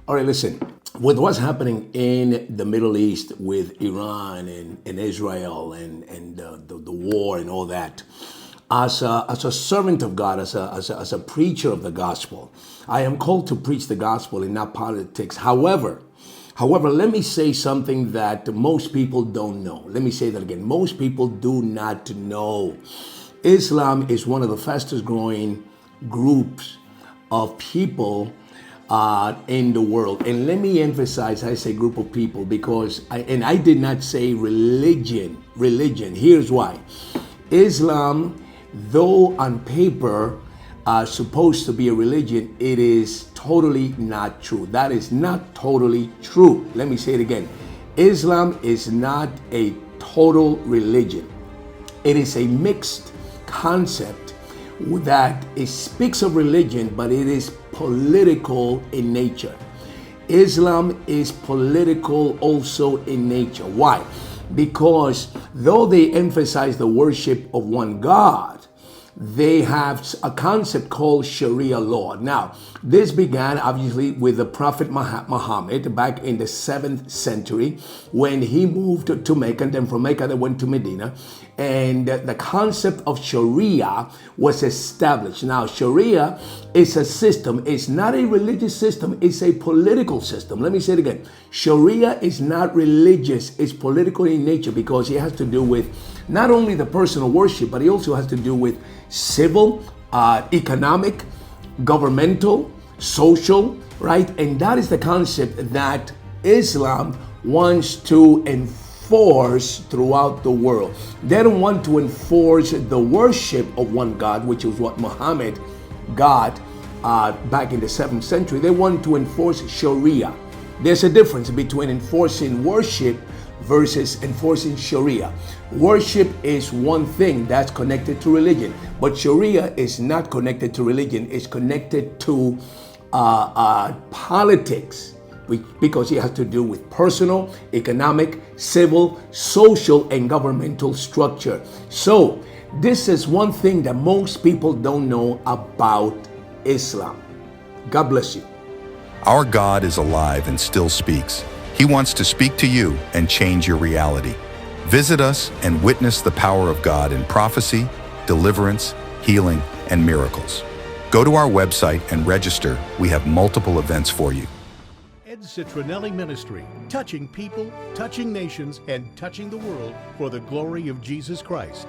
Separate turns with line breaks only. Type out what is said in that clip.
All right, listen. With what's happening in the Middle East with Iran and Israel and the war and all that, as a servant of God, as a preacher of the gospel, I am called to preach the gospel and not politics. However, let me say something that most people don't know. Let me say that again. Most people do not know. Islam is one of the fastest growing groups of people in the world. And let me emphasize, I say group of people because I did not say religion. Here's why. Islam, though on paper supposed to be a religion, it is totally not true. That is not totally true. Let me say it again. Islam is not a total religion. It is a mixed concept that it speaks of religion, but it is political in nature. Islam is political also in nature. Why? Because though they emphasize the worship of one God, they have a concept called Sharia law. Now, this began obviously with the Prophet Muhammad back in the 7th century when he moved to Mecca, and then from Mecca they went to Medina, and the concept of Sharia was established. Now, Sharia is a system. It's not a religious system. It's a political system. Let me say it again. Sharia is not religious. It's political in nature because it has to do with not only the personal worship, but it also has to do with civil, economic, governmental, social, right? And that is the concept that Islam wants to enforce throughout the world. They don't want to enforce the worship of one God, which is what Muhammad got back in the 7th century. They want to enforce Sharia. There's a difference between enforcing worship versus enforcing Sharia. Worship is one thing that's connected to religion, but Sharia is not connected to religion. It's connected to politics because it has to do with personal, economic, civil, social, and governmental structure. So this is one thing that most people don't know about Islam. God bless you.
Our God is alive and still speaks. He wants to speak to you and change your reality. Visit us and witness the power of God in prophecy, deliverance, healing, and miracles. Go to our website and register. We have multiple events for you.
Ed Citronnelli Ministry, touching people, touching nations, and touching the world for the glory of Jesus Christ.